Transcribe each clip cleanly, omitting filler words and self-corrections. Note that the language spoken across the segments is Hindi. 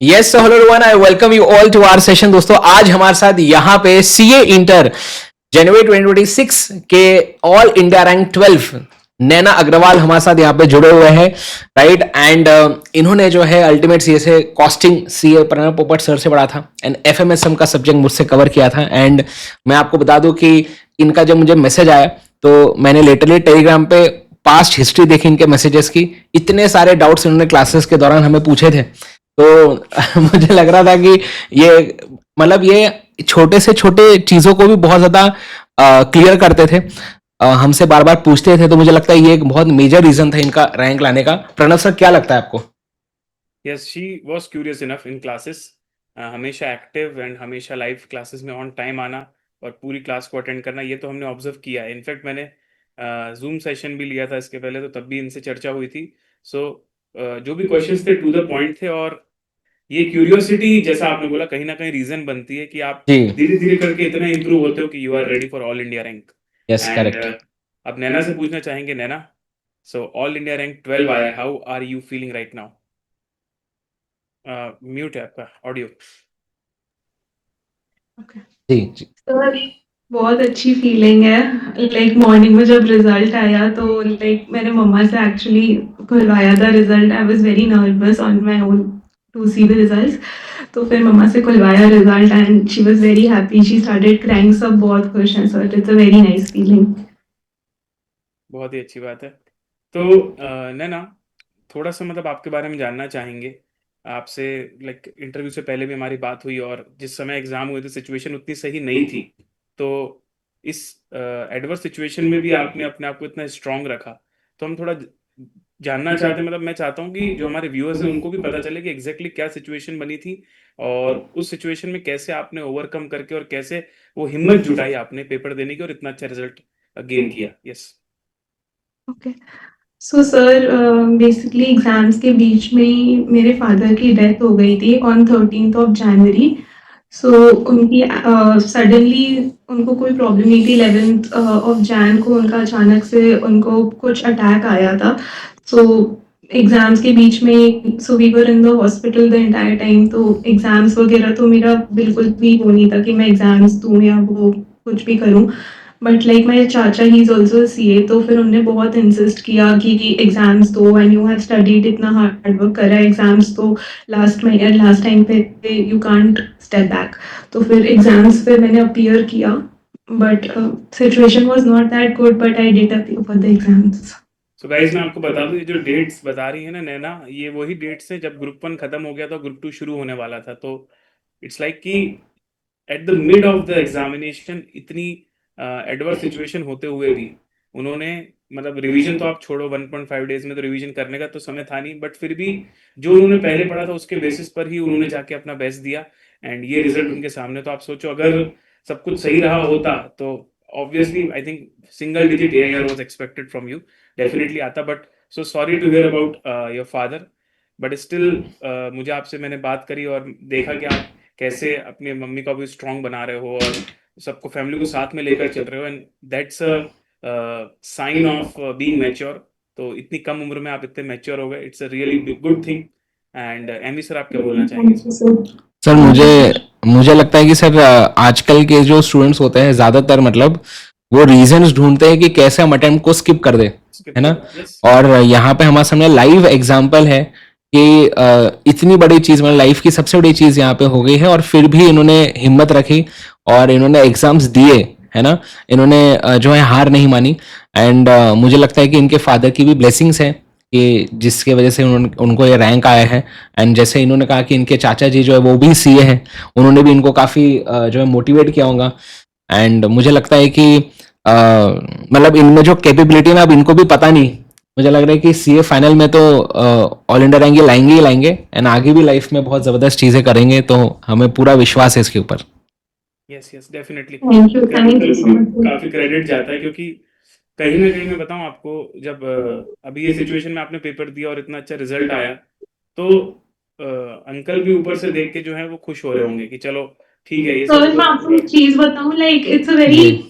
Yes hello everyone, I welcome you all to our session. दोस्तों, आज हमारे साथ यहाँ पे सीए इंटर जनवरी 2026 के ऑल इंडिया रैंक 12 नैना अग्रवाल हमारे साथ यहाँ पे जुड़े हुए हैं, राइट। एंड इन्होंने जो है अल्टीमेट सीए से कॉस्टिंग सीए प्रणव पोपट सर से पढ़ा था एंड एफएमएसएम का सब्जेक्ट मुझसे कवर किया था। एंड मैं आपको बता दूं कि इनका जब मुझे मैसेज आया तो मैंने लेटरली टेलीग्राम पे पास्ट हिस्ट्री देखी इनके मैसेजेस की। इतने सारे डाउट्स इन्होंने क्लासेस के दौरान हमें पूछे थे, तो मुझे लग रहा था कि ये मतलब ये छोटे से छोटे चीजों को भी बहुत ज्यादा क्लियर करते थे, हमसे बार बार पूछते थे। तो मुझे लगता है ये एक बहुत मेजर रीजन था इनका रैंक लाने का। प्रणव सर, क्या लगता है आपको? Yes, she was curious enough in classes. हमेशा एक्टिव एंड हमेशा लाइव क्लासेस में ऑन टाइम आना और पूरी क्लास को अटेंड करना, ये तो हमने ऑब्जर्व किया है। इनफैक्ट मैंने जूम सेशन भी लिया था इसके पहले, तो तब भी इनसे चर्चा हुई थी। सो जो भी क्वेश्चंस थे टू द पॉइंट थे, और ये क्यूरियोसिटी, जैसा आपने बोला, कहीं ना कहीं रीजन बनती है कि आप जी, धीरे धीरे करके इतना इंप्रूव होते हो कि you are ready for all India rank. Yes, and correct. अब नैना से पूछना चाहेंगे। Naina, so all India rank 12 आया, how are you feeling right now? Mute है आपका ऑडियो। ओके जी जी। सर, बहुत अच्छी फीलिंग है। लाइक मॉर्निंग में जब रिजल्ट आया तो लाइक मैंने मम्मा से एक्चुअली खुलवाया था result. I was very nervous on my own to see the results. तो फिर मम्मा से खुलवाया result and she was very happy, she started crying. सब बहुत खुश हैं sir, it's a very nice feeling. बहुत ही अच्छी बात है। तो नैना, थोड़ा सा मतलब आपके बारे में जानना चाहेंगे आपसे। लाइक इंटरव्यू से पहले भी हमारी बात हुई, और जिस समय एग्जाम हुए थे सिचुएशन उतनी सही नहीं थी। तो इस एडवर्स सिचुएशन में भी आपने अपने आप को इतना स्ट्रांग रखा। तो हम थोड़ा जानना चाहते हैं, मतलब मैं चाहता हूँ कि जो हमारे व्यूअर्स हैं उनको भी पता चले कि एग्जैक्टली क्या सिचुएशन बनी थी, और उस सिचुएशन में कैसे आपने ओवरकम करके और कैसे वो हिम्मत जुटाई आपने पेपर देने की और इतना अच्छा रिजल्ट गेन किया। Yes. Okay so sir, basically exams के बीच में ही मेरे फादर की डेथ हो गई थी ऑन 13th ऑफ जनवरी। सो उनकी सडनली उनको कोई प्रॉब्लम नहीं थी। 11th ऑफ जैन को उनका अचानक से उनको कुछ अटैक आया था। सो एग्जाम्स के बीच में, so we were in the hospital the entire time. तो एग्जाम्स वगैरह तो मेरा बिल्कुल भी वो नहीं था कि मैं एग्जाम्स दूँ या वो कुछ भी करूँ। बट लाइक माई चाचा ही इज ऑल्सो सीए, तो फिर उन्होंने बहुत इंसिस्ट किया कि एग्जाम्स दो एंड यू हैव स्टडीड, इतना हार्ड वर्क करा है, एग्जाम्स तो लास्ट टाइम पे यू कांट स्टेप बैक। तो फिर एग्जाम्स पे मैंने अपीयर किया, but situation was not that good, but I did appear for the exams. So guys, मैं आपको बता दूं, ये जो डेट्स बता रही है ना नैना, ये वही डेट्स हैं जब ग्रुप 1 खत्म हो गया था, ग्रुप 2 शुरू होने वाला था। तो इट्स लाइक कि at the mid of the examination इतनी एडवर्स सिचुएशन होते हुए भी उन्होंने, मतलब रिवीजन तो आप छोड़ो, 1.5 डेज में तो रिवीजन करने का तो समय था नहीं, बट फिर भी जो उन्होंने पहले पढ़ा था उसके बेसिस पर ही उन्होंने जाके अपना बेस्ट दिया। एंड ये रिजल्ट उनके सामने। तो आप सोचो, अगर सब कुछ सही रहा होता तो obviously I think single digit AIR was expected from you, definitely आता। But so sorry to hear about your father, but still मुझे आपसे, मैंने बात करी और देखा कि आप कैसे अपनी मम्मी को भी स्ट्रांग बना रहे हो और सबको, फैमिली को साथ में लेकर चल रहे हो, and that's a sign of being mature. तो इतनी कम उम्र में आप इतने मैच्योर हो गए, it's a really good thing. And Amy sir, आप क्या बोलना चाहेंगे इस थैंक यू पर? सर। सर, मुझे मुझे लगता है कि सर आजकल के जो स्टूडेंट्स होते हैं ज्यादातर मतलब वो रीजंस ढूंढते हैं कि कैसे हम अटेम्प्ट को स्किप कर दे, स्किप है ना। करो। यस। और यहाँ पे हमारे सामने लाइव एग्जांपल है कि इतनी बड़ी चीज, मतलब लाइफ की सबसे बड़ी चीज यहाँ पे हो गई है, और फिर भी इन्होंने हिम्मत रखी और इन्होंने एग्जाम्स दिए, है ना। इन्होंने जो है हार नहीं मानी। एंड मुझे लगता है कि इनके फादर की भी ब्लेसिंग्स है कि जिसकी वजह से उनको ये रैंक आया है। एंड जैसे इन्होंने कहा कि इनके चाचा जी जो है वो भी सीए हैं, उन्होंने भी इनको काफ़ी जो है मोटिवेट किया होगा। एंड मुझे लगता है कि मतलब इनमें जो कैपेबिलिटी है ना, अब इनको भी पता नहीं। मुझे लग रहा है कि सीए फाइनल में तो ऑल इंडिया रैंक ये लाएंगे ही लाएंगे, एंड आगे भी लाइफ में बहुत ज़बरदस्त चीज़ें करेंगे, तो हमें पूरा विश्वास है इसके ऊपर। Yes yes, definitely. Thank you sir so को मच। काफी क्रेडिट जाता है, क्योंकि कहीं ना कहीं मैं बताऊं आपको, जब अभी ये सिचुएशन में आपने पेपर दिया और इतना अच्छा रिजल्ट आया, तो अंकल भी ऊपर से देख के जो है वो खुश हो रहे होंगे कि चलो ठीक है, ये सब सर मैं आपको एक चीज बताऊं, लाइक इट्स अ वेरी, जी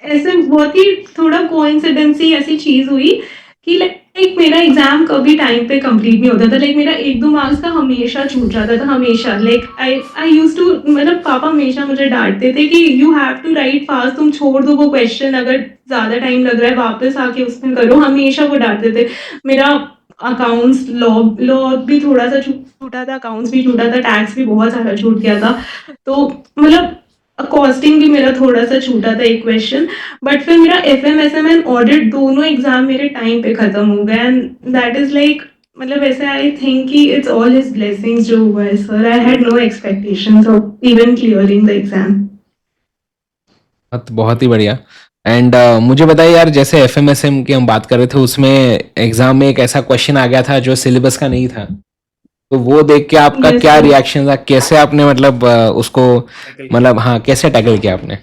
ऐसे बहुत ही थोड़ा कोइंसिडेंस ही ऐसी चीज हुई कि लाइक लाइक मेरा एग्जाम कभी टाइम पे कंप्लीट नहीं होता था, लाइक मेरा 1-2 मार्क्स का हमेशा छूट जाता था, हमेशा। लाइक आई यूज्ड टू, मतलब पापा हमेशा मुझे डांटते थे कि you have to write fast, तुम छोड़ दो वो क्वेश्चन, अगर ज्यादा टाइम लग रहा है वापस आके उसमें करो, हमेशा वो डांटते थे। मेरा अकाउंट्स लॉ लॉ भी थोड़ा सा छूटा था, अकाउंट्स भी छूटा था, टैक्स भी बहुत सारा छूट गया था। तो मतलब कॉस्टिंग भी मेरा थोड़ा सा छूटा था एक क्वेश्चन। बट फिर मेरा एफएमएसएम एंड ऑडिट दोनों एग्जाम मेरे टाइम पे खत्म हो गए, एंड दैट इज लाइक, मतलब ऐसे आई थिंक कि इट्स ऑल हिज ब्लेसिंग्स जो हुआ है sir. I had no expectations of even clearing the exam. बहुत ही बढ़िया। एंड मुझे बताइए यार, जैसे एफएमएसएम की हम बात कर रहे थे, उसमें एग्जाम में एक ऐसा क्वेश्चन आ गया था जो सिलेबस का नहीं था, तो वो देख के आपका यस क्या सर। रिएक्शन था? कैसे आपने मतलब उसको, टैकल मतलब हाँ, कैसे टैकल किया आपने?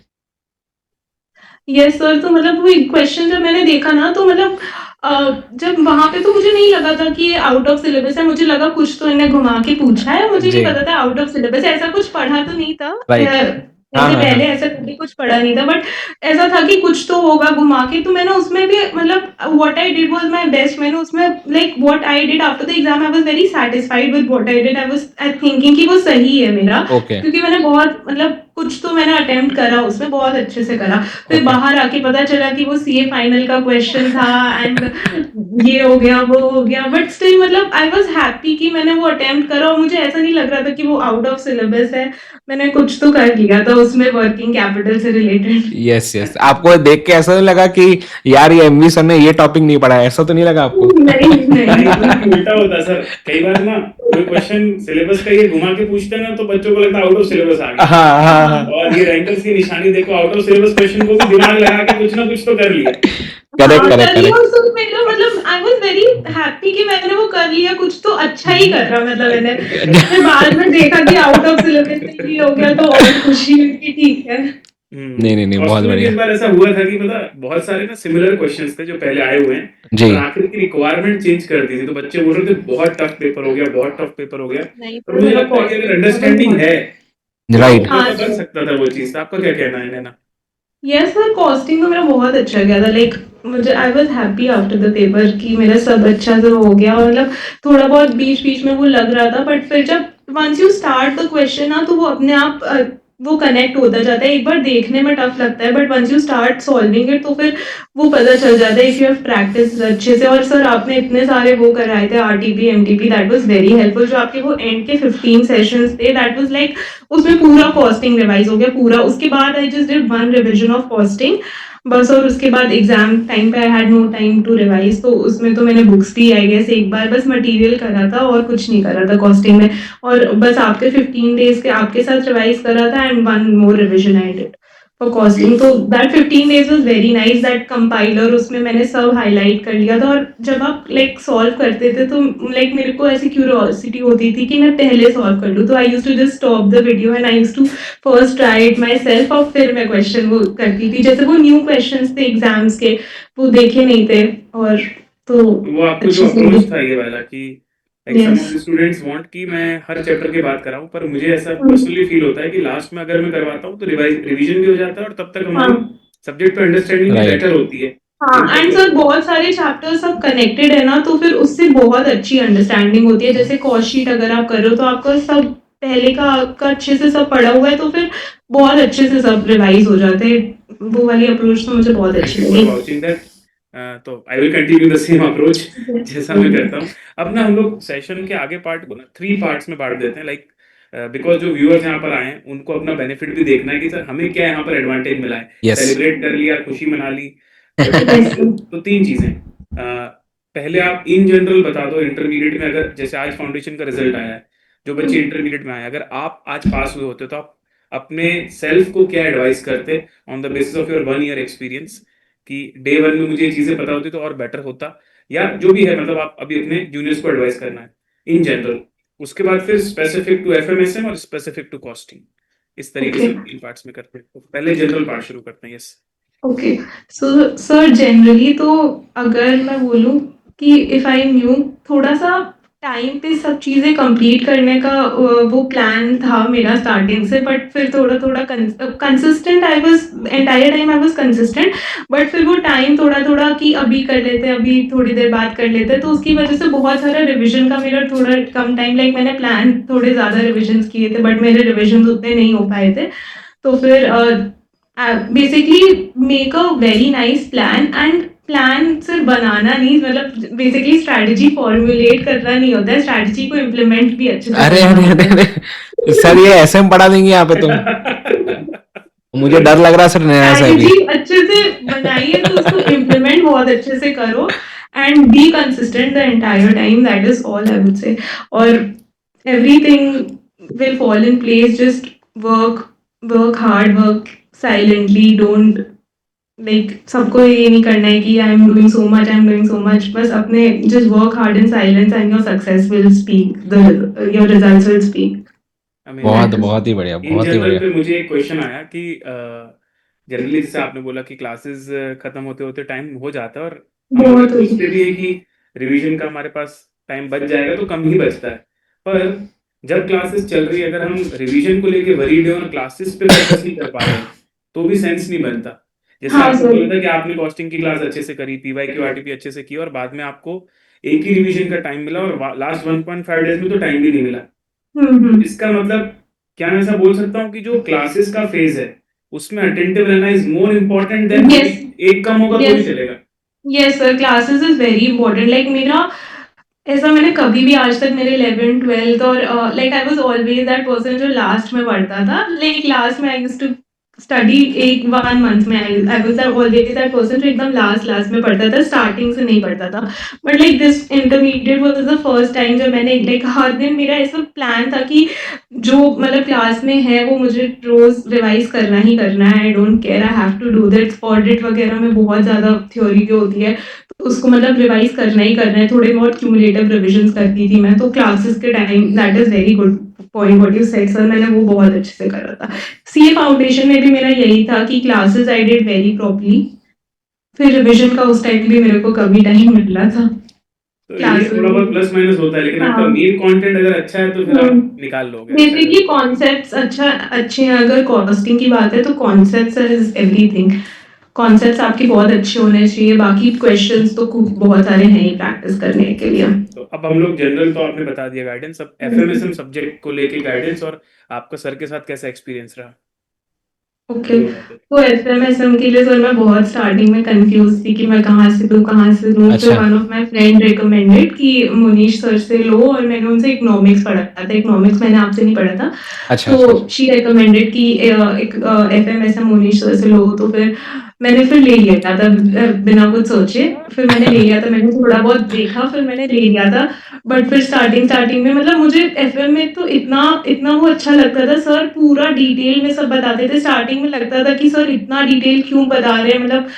यस सर, तो मतलब वो क्वेश्चन जब मैंने देखा ना, तो मतलब जब वहां पे तो मुझे नहीं लगा था कि ये आउट ऑफ सिलेबस है, मुझे लगा कुछ तो इन्हें घुमा के पूछा है, मुझे नहीं जी। पता था आउट ऑफ सिलेबस है, ऐसा कुछ पढ़ा तो नहीं था। राइट। हाँ ऐसे हाँ हाँ। पहले ऐसा कभी कुछ पढ़ा नहीं था, बट ऐसा था कि कुछ तो होगा घुमा के, तो मैंने उसमें भी मतलब what I did was my best. मैंने उसमें like what I did after the exam, I was very satisfied with what I did. I thinking कि वो सही है मेरा, ओके। क्योंकि मैंने बहुत मतलब कुछ तो मैंने अटेम्प्ट करा उसमें, बहुत अच्छे से करा। फिर ओके। बाहर आके पता चला कि वो सीए फाइनल का क्वेश्चन था, एंड ये हो गया वो हो गया, बट स्टिल मतलब आई वाज हैप्पी कि मैंने वो अटेम्प्ट करा, और मुझे ऐसा नहीं लग रहा था कि वो आउट ऑफ सिलेबस है। मैंने कुछ तो कर लिया था उसमें वर्किंग कैपिटल से रिलेटेड। यस यस, आपको देख के ऐसा नहीं लगा कि यार ये एमवी सर ने ये टॉपिक नहीं पढ़ा है? ऐसा तो नहीं लगा आपको? नहीं नहीं, बल्कि नहीं। उल्टा होता है सर। कई बार ना कोई क्वेश्चन सिलेबस का ये घुमा के पूछते हैं ना, तो बच्चों को लगता है आउट ऑफ सिलेबस आ हाँ गया। हाँ हाँ। हाँ। और ये रैंकर्स की निशानी देखो, आउट ऑफ सिलेबस क्वेश्चन को भी दिमाग लगा के कुछ ना कुछ तो कर लिया। करेक्ट हाँ, करेक्ट कर लिया करेक्ट। उसको मेरा, मतलब आई वाज वेरी हैप्पी कि मैंने वो कर लिया, कुछ तो अच्छा ही कर रहा, मतलब मैंने। फिर बाद में देखा कि आउट ऑफ सिलेबस में ये हो गया, तो और खुशी हुई कि ठीक है। नहीं नहीं नहीं, बहुत कॉस्टिंग में भी बढ़िया। इस बार ऐसा हुआ था कि पता, बहुत सारे ना सिमिलर क्वेश्चंस थे जो पहले आए हुए हैं, जी। और आखिरी की रिक्वायरमेंट चेंज कर दी थी, तो बच्चे बोल रहे थे बहुत टफ पेपर हो गया, बहुत टफ पेपर हो गया। नहीं, पर पर मुझे मेरा लगता है कि अगर कॉस्टिंग अंडरस्टैंडिंग है तो राइट। हाँ पेपर बन सर। सकता था वो चीज। आपका क्या कहना है नैना? यस सर, कॉस्टिंग तो मेरा बहुत अच्छा गया था, लाइक मुझे I was happy after the paper कि मेरा सब अच्छा से हो गया, और मतलब थोड़ा बहुत बीच बीच में वो लग रहा था, बट फिर जब once you start the question ना, तो वो अपने आप वो कनेक्ट होता जाता है। एक बार देखने में टफ लगता है, but once you start solving it, तो फिर वो पता चल जाता है इफ यू हैव प्रैक्टिस अच्छे से। और सर आपने इतने सारे वो कराए थे, RTP MTP, that was very helpful. जो आपके वो एंड के 15 सेशंस थे, दैट वाज लाइक उसमें पूरा कॉस्टिंग रिवाइज हो गया पूरा। उसके बाद I just did one revision of costing बस, और उसके बाद एग्जाम टाइम पे I had no time to revise, तो उसमें तो मैंने बुक्स भी आई गेस एक बार बस मटेरियल करा था, और कुछ नहीं करा था कॉस्टिंग में। और बस आपके 15 डेज के आपके साथ रिवाइज करा था, and one more revision I did for costing. तो that 15 days was very nice. That compiler, उसमें मैंने सब हाईलाइट कर लिया था, और जब आप लाइक सॉल्व करते थे तो लाइक मेरे को ऐसी क्यूरियोसिटी होती थी कि मैं पहले सॉल्व कर लूँ, तो I used to just stop the video and I used to first try it myself, और फिर मैं क्वेश्चन वो करती थी। जैसे वो न्यू क्वेश्चन थे एग्जाम्स के, वो देखे नहीं थे, और तो वो आपको जो अच्छे से। अप्रोच था ये वाला कि like some yes. Of the students want कि मैं हर चैप्टर की बात कराऊं, पर मुझे ऐसा पर्सनली फील होता है कि लास्ट में अगर मैं करवाता हूं तो रिवीजन भी हो जाता है, और तब तक हाँ हमारी सब्जेक्ट पे अंडरस्टैंडिंग भी राइट। बेटर होती है। इन हाँ, एंड चीजों सर बहुत सारे चैप्टर्स सब कनेक्टेड है ना, तो फिर उससे बहुत अच्छी अंडरस्टैंडिंग होती है। जैसे कॉस्ट शीट अगर आप कर रहे हो, तो आपका सब पहले का अच्छे से सब पढ़ा हुआ है, तो फिर बहुत अच्छे से सब रिवाइज हो जाते हैं। वो वाली अप्रोच तो मुझे बहुत थैंक अच्छी यू फॉर लगी। Watching that. तो I will continue the same approach जैसा मैं करता हूँ। अब ना हम लोग सेशन के आगे पार्ट को ना 3 पार्ट्स में बांट देते हैं, लाइक बिकॉज जो व्यूअर्स यहाँ पर आए हैं उनको अपना बेनिफिट भी देखना है कि सर हमें क्या यहाँ पर एडवांटेज मिला है। यस। सेलिब्रेट कर लिया, खुशी मना ली, तो यस सर। तो 3 चीजें। पहले आप इन जनरल बता दो, इंटरमीडिएट में अगर जैसे आज फाउंडेशन का रिजल्ट आया है, जो बच्चे इंटरमीडिएट में आए, अगर आप आज पास हुए होते तो आप अपने सेल्फ को क्या एडवाइस करते on the basis of your 1 year experience, कि डे 1 में मुझे ये चीजें पता होती तो और बेटर होता, या जो भी है, मतलब आप अभी अपने जूनियर्स को एडवाइस करना है इन जनरल। उसके बाद फिर स्पेसिफिक टू एफएमएसएम और स्पेसिफिक टू कॉस्टिंग, इस तरीके ओके। से इन पार्ट्स में करते हैं। तो पहले जनरल पार्ट शुरू करते हैं। Yes. Okay. So sir generally तो अगर मैं बोलूँ कि इफ आई न्यू थोड़ा सा टाइम पे सब चीज़ें कंप्लीट करने का वो प्लान था मेरा स्टार्टिंग से, बट फिर थोड़ा-थोड़ा consistent I was entire time I was consistent, but फिर वो टाइम थोड़ा-थोड़ा कि अभी कर लेते हैं, अभी थोड़ी देर बाद कर लेते हैं, तो उसकी वजह से बहुत सारा रिविज़न का मेरा थोड़ा कम टाइम, लाइक मैंने प्लान थोड़े ज़्यादा रिविज़न्स किए थे, बट मेरे रिविज़न्स उतने नहीं हो पाए थे। तो फिर basically make a very nice plan, and plan सिर्फ बनाना नहीं, मतलब बेसिकली स्ट्रैटेजी फॉर्मुलेट करना नहीं होता है, स्ट्रैटेजी को इम्प्लीमेंट भी अच्छे से अरे करना अरे होता अरे है। अरे सर, ये ऐसे में पढ़ा देंगे यहाँ पे तुम? मुझे डर लग रहा है सर, नया सा भी। स्ट्रैटेजी अच्छे से बनाइए तो उसको इम्प्लीमेंट बहुत अच्छे से करो, and be consistent the entire time, that is all I would say. और everything will fall in place, just work work hard, work silently, don't like सबको ये नहीं करना है कि I am doing so much, I am doing so much, बस अपने just work hard in silence and your success will speak, the your results will speak. बहुत दैट इज बहुत ही बढ़िया, इन बहुत ही जनरल बढ़िया। पे मुझे एक क्वेश्चन आया कि जनरली जैसे आपने बोला कि क्लासेस खत्म होते होते टाइम हो जाता है, और हम लोग बहुत सोचते होती। भी है कि रिवीजन का हमारे पास टाइम बच जाएगा, तो कम ही बचता है। पर जब क्लासेस चल रही है, अगर हम रिवीजन को लेके वरीड है और क्लासेस पे फोकस नहीं कर पा रहे हैं, तो भी सेंस नहीं बनता। जैसे हाँ आपने सर। बोला था कि आपने कॉस्टिंग की क्लास अच्छे से करी, पीवाईक्यू आरटीपी अच्छे से की, और बाद में आपको एक ही रिवीजन का टाइम मिला, और लास्ट 1.5 डेज में तो टाइम भी नहीं मिला। तो इसका मतलब क्या मैं ऐसा बोल सकता हूँ कि जो क्लासेस का फेज है, उसमें अटेंटिव रहना is more important then yes, एक कम होगा तो भी यस, चलेगा? Yes sir, classes is very important, like मेरा ऐसा मैंने कभी भी आज तक मेरे 11th 12th और like I was always that person जो लास्ट में पढ़ता था, लाइक लास्ट में आई यूज्ड टू स्टडी एक 1 मंथ में, I was that always that person जो एकदम लास्ट लास्ट में पढ़ता था, स्टार्टिंग से नहीं पढ़ता था। But like this intermediate was the first time जब मैंने लाइक हर दिन मेरा ऐसा प्लान था कि जो मतलब क्लास में है वो मुझे रोज रिवाइज करना ही करना है, I don't care, I have to do that. Audit वगैरह में बहुत ज़्यादा थ्योरी की होती है, तो उसको मतलब रिवाइज करना ही करना है, थोड़े बहुत क्यूमुलेटिव रिविजन्स करती थी मैं, तो क्लासेस के time that is very good point what you said sir, मैंने वो बहुत अच्छे से करा था। सीए फाउंडेशन में भी मेरा यही था कि classes I did very properly, फिर रिविजन का उस टाइम भी मेरे को कभी टाइम मिला था। तो ये क्लासेस थोड़ा बहुत भी। प्लस माइनस होता है, लेकिन आपका हाँ। मेन कंटेंट अगर अच्छा है तो फिर आप निकाल लोगे अच्छा बेसिकली करके। कॉन्सेप्ट्स अच्छे हैं, अगर कॉस्टिंग की बात है तो कॉन्सेप्ट्स इज एवरीथिंग, कॉन्सेप्ट्स आपके बहुत अच्छे होने चाहिए, बाकी क्वेश्चंस तो बहुत सारे हैं ही प्रैक्टिस करने के लिए। तो अब हम लोग जनरल तो आपने बता दिया गाइडेंस, अब एफएमएसएम सब्जेक्ट को लेके गाइडेंस, और आपका सर के साथ कैसा एक्सपीरियंस रहा? ओके, दोनों बातें। तो एफएमएसएम के लिए सर मैं बहुत स्टार्टिंग में कंफ्यूज थी कि मैं कहाँ से लूँ, कहाँ से लूँ। फिर अच्छा। One of my friend recommended कि मुनीश सर से लो, और मैंने उनसे इकोनॉमिक्स पढ़ा था, इकोनॉमिक्स मैंने आपसे नहीं पढ़ा था, अच्छा अच्छा तो शी रिकमेंडेड कि एफएमएसएम मुनीश सर से लो, तो फिर मैंने फिर ले लिया था बिना कुछ सोचे, फिर मैंने ले लिया था, मैंने थोड़ा बहुत देखा फिर मैंने ले लिया था। बट फिर स्टार्टिंग में मतलब मुझे एफएम में तो इतना इतना वो अच्छा लगता था, सर पूरा डिटेल में सब बताते थे, स्टार्टिंग में लगता था कि सर इतना डिटेल क्यों बता रहे हैं, मतलब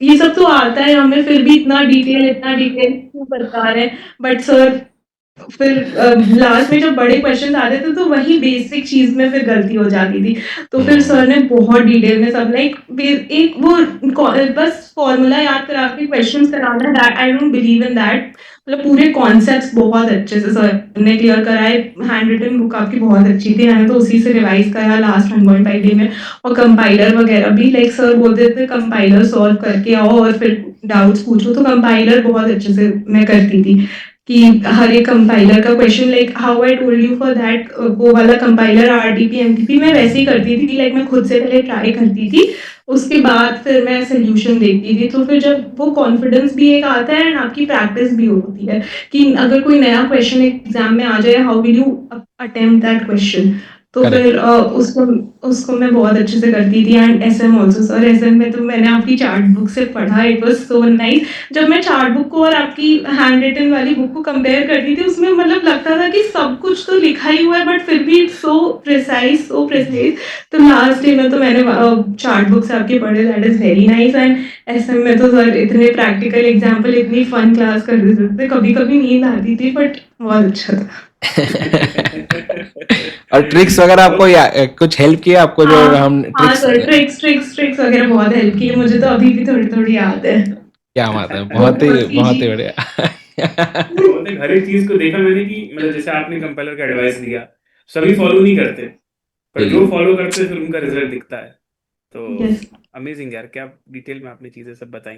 ये सब तो आता है हमें, फिर भी इतना डिटेल क्यों बता रहे हैं। बट सर फिर लास्ट में जब बड़े क्वेश्चन आते थे तो वही बेसिक चीज में फिर गलती हो जाती थी, तो फिर सर ने बहुत डिटेल में सब लाइक एक वो बस फॉर्मूला याद करा के क्वेश्चंस कराना, that I don't believe in that, मतलब पूरे कॉन्सेप्ट्स बहुत अच्छे से सर ने क्लियर कराए। हैंड रिटन बुक आपकी बहुत अच्छी थी, मैंने तो उसी से रिवाइज करा लास्ट 1.5 डे में, और कंपाइलर वगैरह भी लाइक सर बोलते थे कंपाइलर सॉल्व करके आओ और फिर डाउट्स पूछो, तो कंपाइलर बहुत अच्छे से मैं करती थी कि हर एक कंपाइलर का question, like how I told you for that, वो वाला कंपाइलर आरटीपी एमटीपी मैं वैसे ही करती थी, लाइक मैं खुद से पहले ट्राई करती थी, उसके बाद फिर मैं सोल्यूशन देखती थी, तो फिर जब वो कॉन्फिडेंस भी एक आता है एंड आपकी प्रैक्टिस भी होती है कि अगर कोई नया क्वेश्चन एग्जाम में आ जाए, how will you attempt that question, तो करेक्ट। फिर उसको उसको मैं बहुत अच्छे से करती थी। And SM also sir, SM में तो मैंने आपकी चार्ट बुक से पढ़ा, इट वाज सो नाइस। जब मैं चार्ट बुक को और आपकी हैंड रिटन वाली बुक को कंपेयर करती थी, उसमें मतलब लगता था कि सब कुछ तो लिखा ही हुआ है बट फिर भी सो प्रिसाइज। तो लास्ट डे में तो मैंने चार्ट बुक से आपके पढ़े, that is very nice. And SM में तो सर इतने प्रैक्टिकल एग्जाम्पल, इतनी फन क्लास कर देते थे, कभी कभी नींद आती थी बट बहुत अच्छा था। और ट्रिक्स वगैरह आपको कुछ हेल्प किया आपको, जो हाँ हम हाँ ट्रिक्स? सर, ट्रिक्स वगैरह बहुत हेल्प की, मुझे तो अभी भी थोड़ी थोड़ी याद है। क्या बात है, वो बहुत ही बहुत बहुत ईजी। ही बढ़िया। बहुत एक हर एक चीज को देखा मैंने कि मतलब जैसे आपने कंपाइलर का एडवाइस दिया, सभी फॉलो नहीं करते, पर जो फॉलो करते हैं फिर उनका रिजल्ट दिखता है। तो यस, अमेजिंग यार, क्या डिटेल में आपने चीजें सब बताई।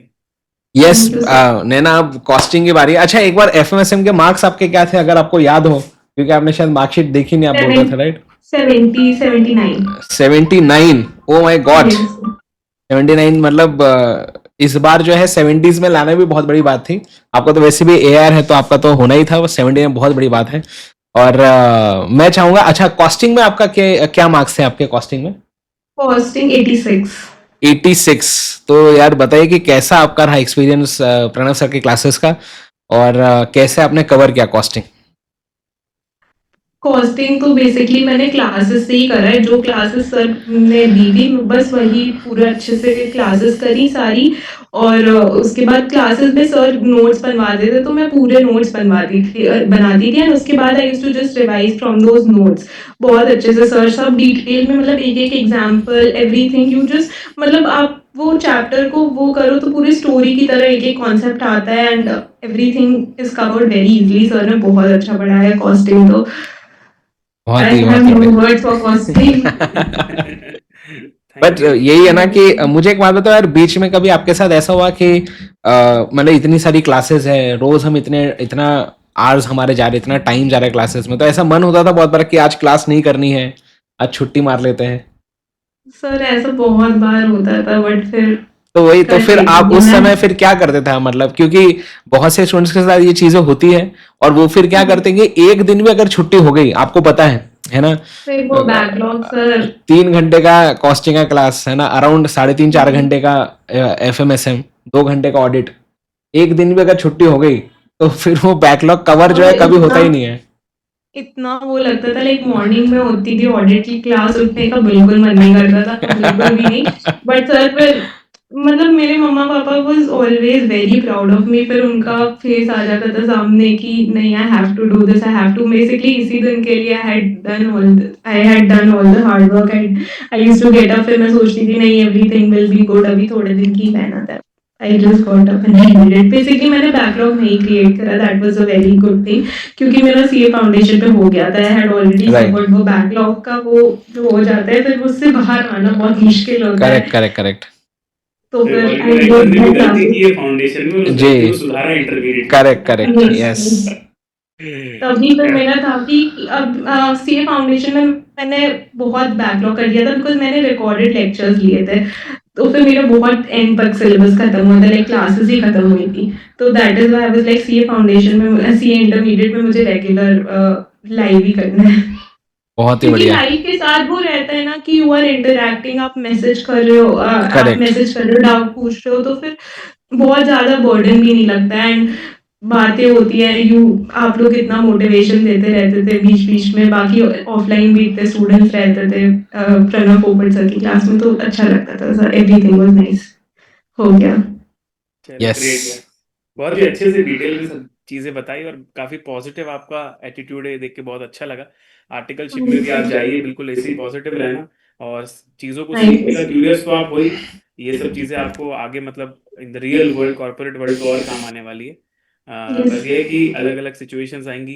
Yes thank you sir. Naina, अब कॉस्टिंग की बारी है। अच्छा, एक बार एफएमएसएम के मार्क्स आपके क्या थे, अगर आपको याद हो, क्योंकि आपने शायद मार्कशीट देखी नहीं, आप बोल रहे थे, right? 79। 79, oh my God. Yes. 79 मतलब इस बार जो है 70s में लाना भी बहुत बड़ी बात थी। आपका तो वैसे भी एआर है, तो आपका तो होना ही था, वो 70 में बहुत बड़ी बात है। और मैं चाहूंगा, अच्छा कॉस्टिंग में आपका क्या क्या मार्क्स थे आपके कॉस्टिंग में? कॉस्टिंग 86। 86। तो यार बताइए कि कैसा आपका रहा एक्सपीरियंस प्रणव सर के क्लासेस का, और कैसे आपने कवर किया कॉस्टिंग? कॉस्टिंग तो बेसिकली मैंने क्लासेस से ही करा है, जो क्लासेस सर ने दी थी बस वही पूरा अच्छे से क्लासेस करी सारी। और उसके बाद क्लासेस में सर नोट्स बनवाते थे, तो मैं पूरे नोट्स बनाती थी एंड उसके बाद I used to just revise from those notes बहुत अच्छे से। सर सब डिटेल में मतलब एक एक एग्जाम्पल एवरीथिंग यू जस्ट मतलब आप वो चैप्टर को वो करो तो पूरी स्टोरी की तरह एक एक कॉन्सेप्ट आता है and everything is covered very easily. Sir ने बहुत अच्छा पढ़ाया है कॉस्टिंग तो। बहुत I ही have बहुत ही no बढ़िया। words for costing. But thank you. यही है ना कि मुझे एक बात बताओ यार, बीच में कभी आपके साथ ऐसा हुआ कि मतलब इतनी सारी क्लासेस है, रोज हम इतना आवर्स हमारे जा रहे, इतना टाइम जा रहा है क्लासेस में, तो ऐसा मन होता था बहुत बार कि आज क्लास नहीं करनी है, आज छुट्टी मार लेते हैं? सर ऐसा बहुत बार होता था बट फिर तो वही, तो कर फिर लेती आप थी उस मैं। समय फिर क्या करते थे, मतलब क्योंकि बहुत से स्टूडेंट्स के साथ ये चीजें होती है, और वो फिर क्या करते हैं कि एक दिन भी अगर छुट्टी हो गई, आपको पता है ना, फिर वो बैकलॉग सर। 3 घंटे का कॉस्टिंग का क्लास है ना, अराउंड 3.5 4 घंटे का एफएमएसएम, 2 घंटे का ऑडिट, एक दिन भी अगर छुट्टी हो गई, तो फिर वो बैकलॉग कवर जो है कभी होता इतना ही नहीं है। इतना वो लगता था लाइक मॉर्निंग में होती थी ऑडिट की क्लास, उठने का बिल्कुल मन नहीं करता था, बिल्कुल भी नहीं। बट सर फिर मतलब मेरे मम्मा पापा was always very proud of me. फिर उनका फेस आ जाता था सामने कि नहीं I have to do this, I have to basically इसी दिन के लिए I had done all the hard work and I used to get up. फिर मैं सोचती थी नहीं एवरीथिंग विल बी गुड, अभी थोड़े दिन की मेहनत है। I just got up and I did it. Basically मैंने बैकलॉग नहीं क्रिएट करा, that was a very good thing क्योंकि मेरा सीए फाउंडेशन पे हो गया था। I had already right, covered वो बैकलॉग का, वो जो हो जाता है फिर उससे बाहर आना बहुत मुश्किल होता है। Correct correct correct. तो फिर फिर ऑलरेडी आई राइटर वर्क ने भी दैट गलती क्लासेस। की है फाउंडेशन में, और उस जी, गलती को सुधारा इंटरमीडिएट में। Correct correct, yes, yes. तभी फिर मेरा था कि अब सीए फाउंडेशन में मैंने बहुत बैकलॉग कर दिया था बिकॉज मैंने रिकॉर्डेड लेक्चर्स लिए थे। तो फिर मेरा बहुत एंड तक सिलेबस खत्म हुआ था, लाइक क्लासेस ही खत्म हुई थी। तो that is why I was like CA foundation में, सीए इंटरमीडिएट में मुझे रेगुलर लाइव ही करना है। बहुत ही क्योंकि बढ़िया। लाइव के साथ वो रहता है ना कि यू आर इंटरैक्टिंग, आप मैसेज कर रहे हो, आप करेक्ट, मैसेज कर रहे हो, डाउट पूछ रहे हो, तो फिर बहुत ज्यादा बर्डन भी नहीं लगता है एंड बातें होती है। आप लोग इतना मोटिवेशन देते रहते थे बीच बीच में, बाकी ऑफलाइन भी इतने स्टूडेंट्स रहते थे प्रणव पोपट सर की क्लास में, तो अच्छा लगता था सर, एवरीथिंग वाज नाइस। हो गया। चलो यस। ग्रेट यार, बहुत ही अच्छे से डिटेल में सब चीजें बताई, और काफी पॉजिटिव आपका एटीट्यूड है, देख के बहुत अच्छा लगा। आर्टिकलशिप में भी आप जाइए, बिल्कुल ऐसे ही पॉजिटिव रहना, और चीजों को थैंक सीखिएगा। यू। क्यूरियस तो आप हो ही, ये सब चीजें आपको आगे मतलब in the real world, corporate world तो और काम आने वाली है। यस। बस ये है कि अलग अलग सिचुएशंस आएंगी,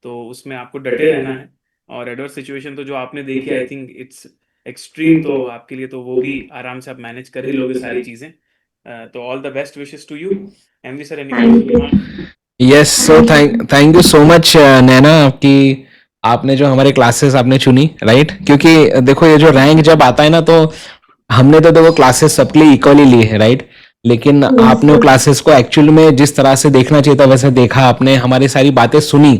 तो उसमें आपको डटे रहना है। और एडवर्स सिचुएशन तो जो आपने देखी, आई थिंक इट्स एक्सट्रीम, तो आपके लिए तो वो भी आराम से आप मैनेज कर ही लोगे सारी चीजें। तो all the best wishes to you. MV sir, any thank closing you. Remark? Yes, so thank thank you. Thank you so much Naina, आपकी आपने जो हमारे क्लासेस आपने चुनी, राइट? क्योंकि देखो ये जो रैंक जब आता है ना, तो हमने तो देखो क्लासेस सबके लिए इक्वली ली है, राइट? लेकिन यस आपने वो सर। क्लासेस को एक्चुअल में जिस तरह से देखना चाहिए था वैसे देखा, आपने हमारी सारी बातें सुनी,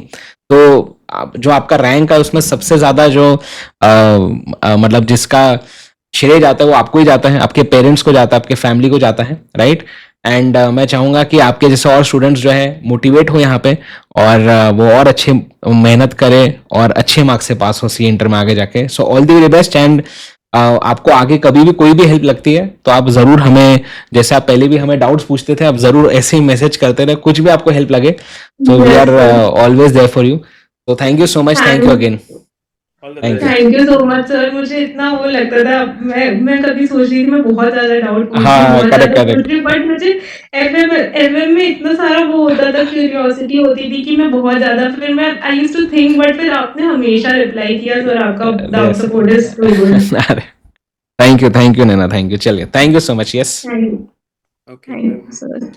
तो जो आपका रैंक है उसमें सबसे ज्यादा जो मतलब जिसका श्रेय जाता है वो आपको ही जाता है, आपके पेरेंट्स को जाता है, आपके फैमिली को जाता है, राइट? एंड मैं चाहूंगा कि आपके जैसे और स्टूडेंट्स जो है मोटिवेट हो यहाँ पे, और वो और अच्छे मेहनत करें और अच्छे मार्क्स से पास हो सी इंटर में आगे जाके। So all the very best, and आपको आगे कभी भी कोई भी हेल्प लगती है तो आप जरूर हमें, जैसे आप पहले भी हमें डाउट्स पूछते थे, आप जरूर ऐसे ही मैसेज करते रहे, कुछ भी आपको हेल्प लगे, तो we yes are sir. Always there for you. तो thank you so much, thank you thank again. All the Thank best. Thank you so much sir. मुझे इतना वो लगता था, मैं कभी सोच रही थी मैं बहुत ज्यादा डाउट पूछ रही हाँ, हूँ, बहुत correct, ज्यादा correct. पूछ रही हूँ, बट मुझे एफएम में इतना सारा वो होता था, क्यूरियोसिटी होती थी कि मैं बहुत ज्यादा, फिर मैं I used to think, but फिर आपने हमेशा रिप्लाई किया सर, आपका doubt Yes. Support is too good. अरे thank you Naina, thank you, चलिए, thank you so much, yes. Thank okay, you sir.